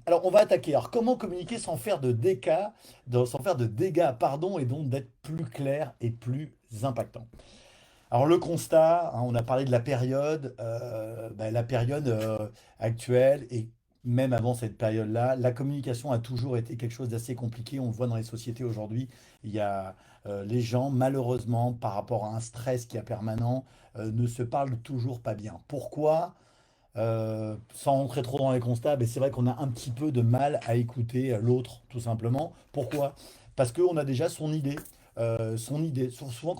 Alors, on va attaquer. Alors, comment communiquer sans faire de dégâts, pardon, et donc d'être plus clair et plus impactant. Alors, le constat, hein, on a parlé de la période actuelle et même avant cette période-là, la communication a toujours été quelque chose d'assez compliqué. On le voit dans les sociétés aujourd'hui. Il y a les gens, malheureusement, par rapport à un stress qui est permanent, ne se parlent toujours pas bien. Pourquoi? Sans rentrer trop dans les constats, mais c'est vrai qu'on a un petit peu de mal à écouter l'autre, tout simplement. Pourquoi? Parce qu'on a déjà son idée. Son idée. Souvent,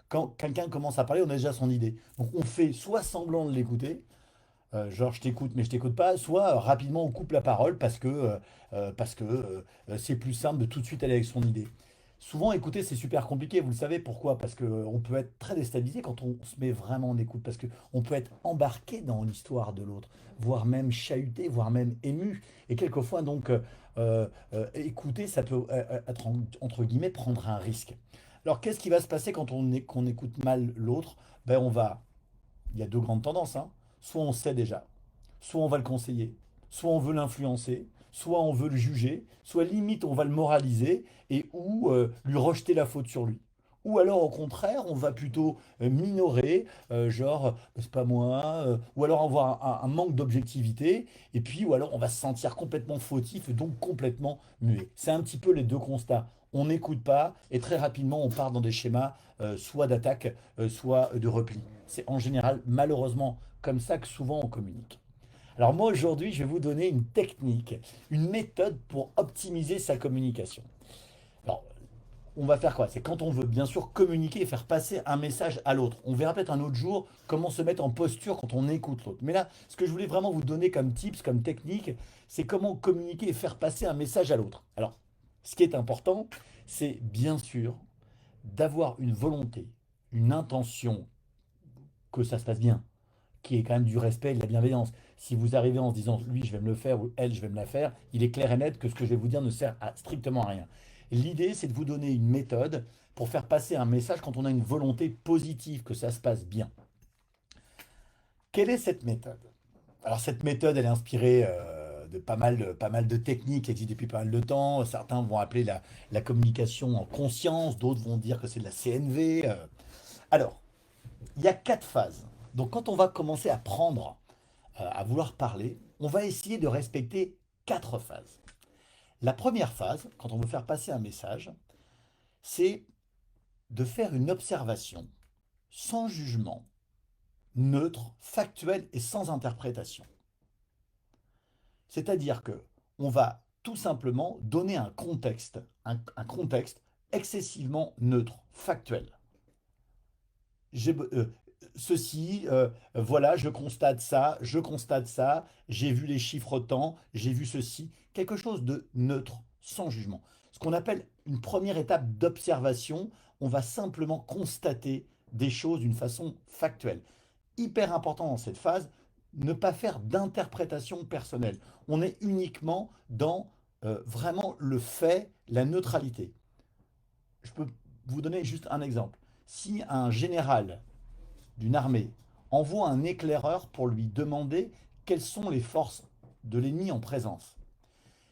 quand quelqu'un commence à parler, on a déjà son idée. Donc, on fait soit semblant de l'écouter, genre je t'écoute mais je t'écoute pas, soit rapidement on coupe la parole parce que c'est plus simple de tout de suite aller avec son idée. Souvent, écouter, c'est super compliqué, vous le savez pourquoi? Parce qu'on peut être très déstabilisé quand on se met vraiment en écoute, parce qu'on peut être embarqué dans l'histoire de l'autre, voire même chahuté, voire même ému. Et quelquefois, donc, écouter, ça peut être, entre guillemets, prendre un risque. Alors, qu'est-ce qui va se passer quand qu'on écoute mal l'autre? Ben, il y a deux grandes tendances, hein. Soit on sait déjà, soit on va le conseiller, soit on veut l'influencer, soit on veut le juger, soit limite on va le moraliser et ou lui rejeter la faute sur lui. Ou alors au contraire, on va plutôt minorer, genre c'est pas moi, ou alors avoir un manque d'objectivité, et puis ou alors on va se sentir complètement fautif et donc complètement muet. C'est un petit peu les deux constats. On n'écoute pas et très rapidement on part dans des schémas soit d'attaque, soit de repli. C'est en général malheureusement comme ça que souvent on communique. Alors moi aujourd'hui, je vais vous donner une technique, une méthode pour optimiser sa communication. Alors, on va faire quoi? C'est quand on veut bien sûr communiquer et faire passer un message à l'autre. On verra peut-être un autre jour comment se mettre en posture quand on écoute l'autre. Mais là, ce que je voulais vraiment vous donner comme tips, comme technique, c'est comment communiquer et faire passer un message à l'autre. Alors, ce qui est important, c'est bien sûr d'avoir une volonté, une intention que ça se passe bien, qui est quand même du respect et de la bienveillance. Si vous arrivez en se disant lui je vais me le faire ou elle je vais me la faire, il est clair et net que ce que je vais vous dire ne sert à strictement à rien. L'idée c'est de vous donner une méthode pour faire passer un message quand on a une volonté positive, que ça se passe bien. Quelle est cette méthode? Alors cette méthode elle est inspirée de pas mal de techniques qui existent depuis pas mal de temps. Certains vont appeler la communication en conscience, d'autres vont dire que c'est de la CNV. Alors, il y a quatre phases. Donc quand on va commencer à prendre à vouloir parler, on va essayer de respecter quatre phases. La première phase, quand on veut faire passer un message, c'est de faire une observation sans jugement, neutre, factuelle et sans interprétation. C'est-à-dire que on va tout simplement donner un contexte excessivement neutre, factuel. J'ai, ceci, voilà, je constate ça, j'ai vu les chiffres tant, j'ai vu ceci, quelque chose de neutre, sans jugement. Ce qu'on appelle une première étape d'observation, on va simplement constater des choses d'une façon factuelle. Hyper important dans cette phase, ne pas faire d'interprétation personnelle. On est uniquement dans vraiment le fait, la neutralité. Je peux vous donner juste un exemple. Si un général d'une armée envoie un éclaireur pour lui demander quelles sont les forces de l'ennemi en présence.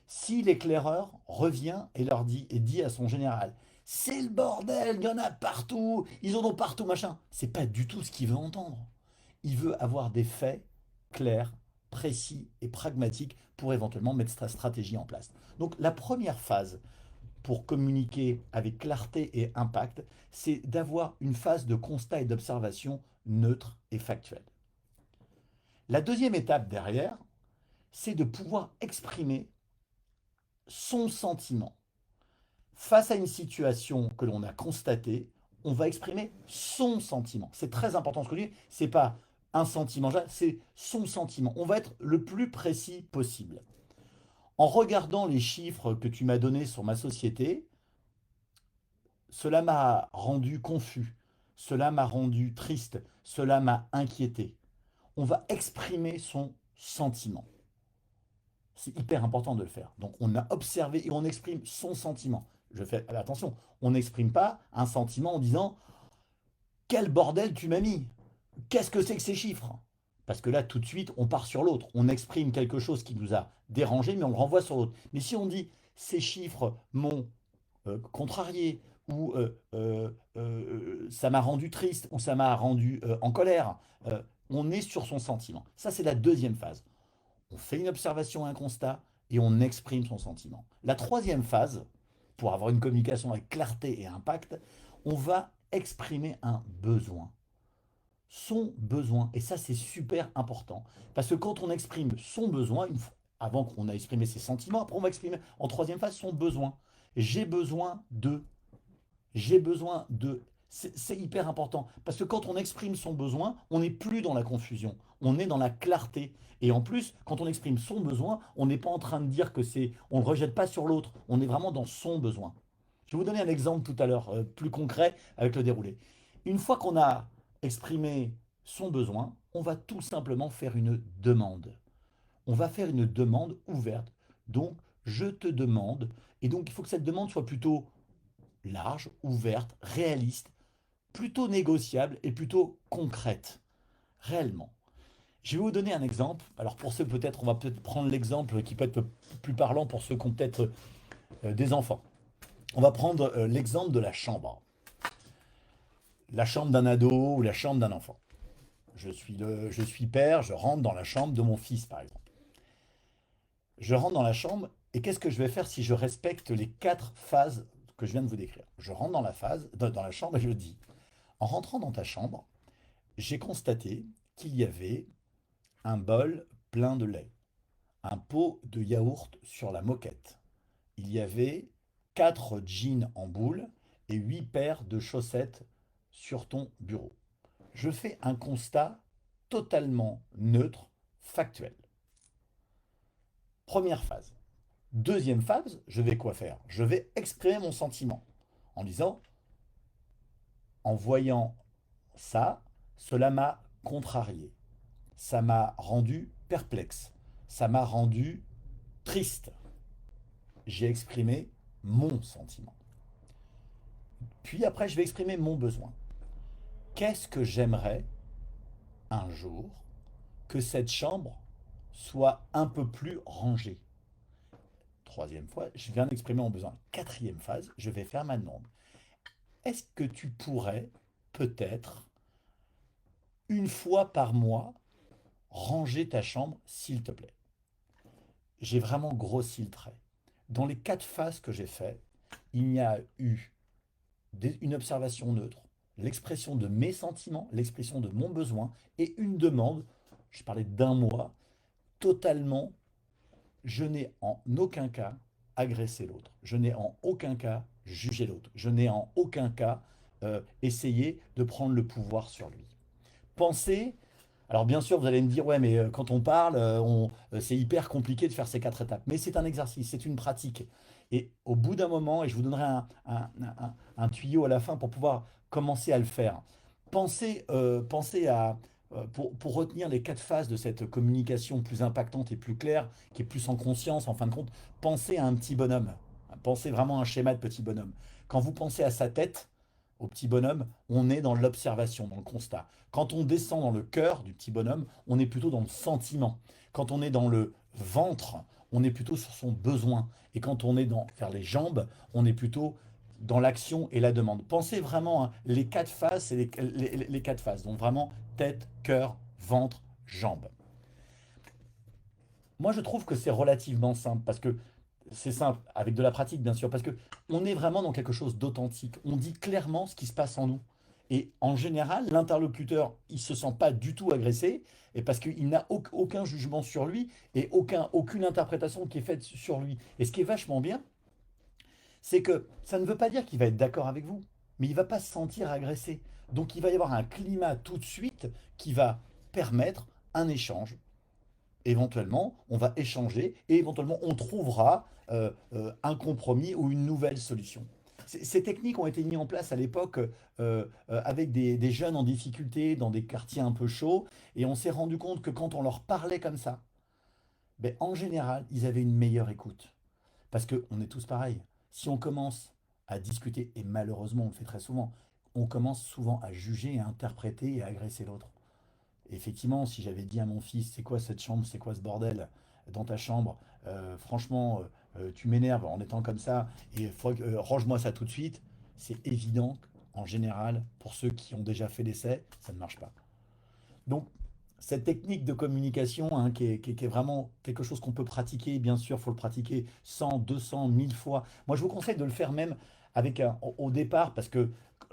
Si l'éclaireur revient et leur dit et dit à son général, c'est le bordel, il y en a partout, ils en ont partout, machin. C'est pas du tout ce qu'il veut entendre. Il veut avoir des faits clairs, précis et pragmatiques pour éventuellement mettre sa stratégie en place. Donc la première phase pour communiquer avec clarté et impact, c'est d'avoir une phase de constat et d'observation neutre et factuelle. La deuxième étape derrière, c'est de pouvoir exprimer son sentiment. Face à une situation que l'on a constatée, on va exprimer son sentiment. C'est très important ce que je dis, c'est pas un sentiment, c'est son sentiment. On va être le plus précis possible. En regardant les chiffres que tu m'as donnés sur ma société, cela m'a rendu confus, cela m'a rendu triste, cela m'a inquiété. On va exprimer son sentiment. C'est hyper important de le faire. Donc on a observé et on exprime son sentiment. Je fais attention, on n'exprime pas un sentiment en disant quel bordel tu m'as mis. Qu'est-ce que c'est que ces chiffres? Parce que là, tout de suite, on part sur l'autre. On exprime quelque chose qui nous a dérangé, mais on le renvoie sur l'autre. Mais si on dit ces chiffres m'ont contrarié, ou ça m'a rendu triste, ou ça m'a rendu en colère, on est sur son sentiment. Ça, c'est la deuxième phase. On fait une observation, un constat, et on exprime son sentiment. La troisième phase, pour avoir une communication avec clarté et impact, on va exprimer un besoin, son besoin. Et ça, c'est super important. Parce que quand on exprime son besoin, avant qu'on a exprimé ses sentiments, après on va exprimer en troisième phase son besoin. J'ai besoin de. J'ai besoin de. C'est hyper important. Parce que quand on exprime son besoin, on n'est plus dans la confusion. On est dans la clarté. Et en plus, quand on exprime son besoin, on n'est pas en train de dire que c'est. On ne le rejette pas sur l'autre. On est vraiment dans son besoin. Je vais vous donner un exemple tout à l'heure, plus concret, avec le déroulé. Une fois qu'on a exprimé son besoin, on va tout simplement faire une demande. On va faire une demande ouverte. Donc, je te demande. Et donc, il faut que cette demande soit plutôt large, ouverte, réaliste, plutôt négociable et plutôt concrète, réellement. Je vais vous donner un exemple. Alors pour ceux peut-être, on va peut-être prendre l'exemple qui peut être plus parlant pour ceux qui ont peut-être des enfants. On va prendre l'exemple de la chambre. La chambre d'un ado ou la chambre d'un enfant. Je suis père, je rentre dans la chambre de mon fils par exemple. Je rentre dans la chambre et qu'est-ce que je vais faire si je respecte les 4 phases que je viens de vous décrire? Je rentre dans la chambre et je dis, en rentrant dans ta chambre, j'ai constaté qu'il y avait un bol plein de lait, un pot de yaourt sur la moquette. Il y avait 4 jeans en boule et 8 paires de chaussettes sur ton bureau. Je fais un constat totalement neutre, factuel. Première phase. Deuxième phase, je vais quoi faire? Je vais exprimer mon sentiment en disant, en voyant ça, cela m'a contrarié. Ça m'a rendu perplexe, ça m'a rendu triste. J'ai exprimé mon sentiment. Puis après, je vais exprimer mon besoin. Qu'est-ce que j'aimerais un jour que cette chambre soit un peu plus rangée? Troisième fois, je viens d'exprimer mon besoin. Quatrième phase, je vais faire ma demande. Est-ce que tu pourrais peut-être, une fois par mois, ranger ta chambre, s'il te plaît? J'ai vraiment grossi le trait. Dans les 4 phases que j'ai fait, il y a eu une observation neutre, l'expression de mes sentiments, l'expression de mon besoin et une demande, je parlais d'un mois, totalement, je n'ai en aucun cas agressé l'autre, je n'ai en aucun cas jugé l'autre, je n'ai en aucun cas essayé de prendre le pouvoir sur lui. Pensez, alors bien sûr, vous allez me dire, ouais, mais quand on parle, c'est hyper compliqué de faire ces 4 étapes. Mais c'est un exercice, c'est une pratique. Et au bout d'un moment, et je vous donnerai un tuyau à la fin pour pouvoir commencer à le faire, pensez à, pour retenir les 4 phases de cette communication plus impactante et plus claire, qui est plus en conscience, en fin de compte, pensez à un petit bonhomme. Pensez vraiment à un schéma de petit bonhomme. Quand vous pensez à sa tête, au petit bonhomme, on est dans l'observation, dans le constat. Quand on descend dans le cœur du petit bonhomme, on est plutôt dans le sentiment. Quand on est dans le ventre, on est plutôt sur son besoin. Et quand on est vers les jambes, on est plutôt dans l'action et la demande. Pensez vraiment à les 4 phases, c'est les 4 phases. Donc vraiment tête, cœur, ventre, jambes. Moi, je trouve que c'est relativement simple parce que c'est simple, avec de la pratique bien sûr, parce que on est vraiment dans quelque chose d'authentique. On dit clairement ce qui se passe en nous. Et en général, l'interlocuteur, il se sent pas du tout agressé, et parce qu'il n'a aucun jugement sur lui et aucune interprétation qui est faite sur lui. Et ce qui est vachement bien, c'est que ça ne veut pas dire qu'il va être d'accord avec vous, mais il va pas se sentir agressé. Donc il va y avoir un climat tout de suite qui va permettre un échange. Éventuellement, on va échanger et éventuellement, on trouvera un compromis ou une nouvelle solution. Ces techniques ont été mises en place à l'époque avec des jeunes en difficulté dans des quartiers un peu chauds et on s'est rendu compte que quand on leur parlait comme ça, ben, en général, ils avaient une meilleure écoute. Parce qu'on est tous pareils. Si on commence à discuter, et malheureusement on le fait très souvent, on commence souvent à juger, à interpréter et à agresser l'autre. Effectivement, si j'avais dit à mon fils, c'est quoi cette chambre, c'est quoi ce bordel dans ta chambre, franchement, tu m'énerves en étant comme ça, et range-moi ça tout de suite, c'est évident qu'en général, pour ceux qui ont déjà fait l'essai, ça ne marche pas. Donc, cette technique de communication, hein, qui est vraiment quelque chose qu'on peut pratiquer, bien sûr, il faut le pratiquer 100, 200, 1000 fois. Moi, je vous conseille de le faire même au départ, parce que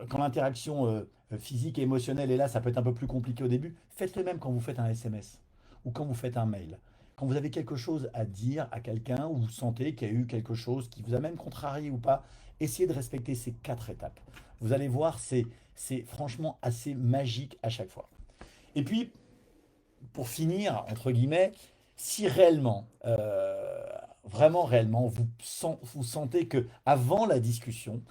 quand l'interaction physique et émotionnelle est là, ça peut être un peu plus compliqué au début. Faites-le même quand vous faites un SMS ou quand vous faites un mail. Quand vous avez quelque chose à dire à quelqu'un, ou vous sentez qu'il y a eu quelque chose qui vous a même contrarié ou pas, essayez de respecter ces quatre étapes. Vous allez voir, c'est franchement assez magique à chaque fois. Et puis, pour finir, entre guillemets, si réellement, vraiment réellement, vous sentez que avant la discussion,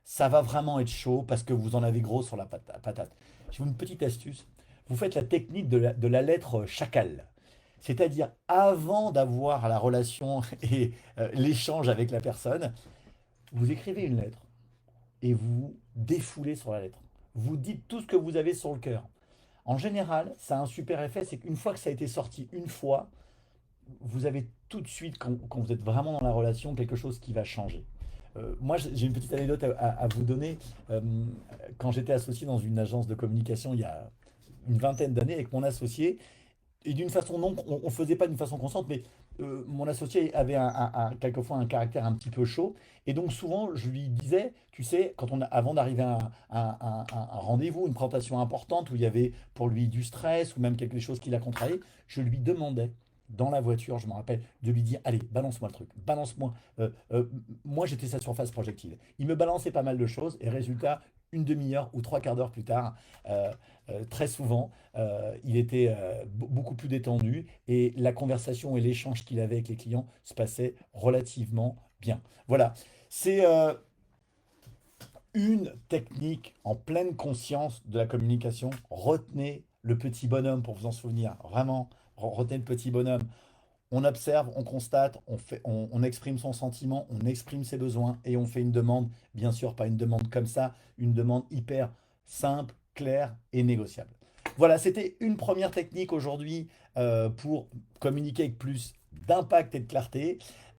ça va vraiment être chaud parce que vous en avez gros sur la patate. Je vous une petite astuce. Vous faites la technique de la lettre chacal. C'est-à-dire, avant d'avoir la relation et l'échange avec la personne, vous écrivez une lettre et vous défoulez sur la lettre. Vous dites tout ce que vous avez sur le cœur. En général, ça a un super effet, c'est qu'une fois que ça a été sorti une fois, vous avez tout de suite, quand vous êtes vraiment dans la relation, quelque chose qui va changer. Moi, j'ai une petite anecdote à vous donner. Euh, Quand j'étais associé dans une agence de communication il y a une vingtaine d'années avec mon associé, et d'une façon non, on ne faisait pas d'une façon constante, mais mon associé avait quelquefois un caractère un petit peu chaud. Et donc souvent, je lui disais, tu sais, avant d'arriver à un rendez-vous, une présentation importante où il y avait pour lui du stress ou même quelque chose qui l'a contrarié, je lui demandais dans la voiture, je me rappelle, de lui dire, allez, balance-moi le truc, balance-moi. Moi, j'étais sa surface projectile. Il me balançait pas mal de choses et résultat, une demi-heure ou trois quarts d'heure plus tard, très souvent, il était beaucoup plus détendu et la conversation et l'échange qu'il avait avec les clients se passaient relativement bien. Voilà, c'est une technique en pleine conscience de la communication. Retenez le petit bonhomme pour vous en souvenir. Vraiment, retenez le petit bonhomme. On observe, on constate, on exprime son sentiment, on exprime ses besoins et on fait une demande. Bien sûr, pas une demande comme ça, une demande hyper simple, claire et négociable. Voilà, c'était une première technique aujourd'hui pour communiquer avec plus d'impact et de clarté.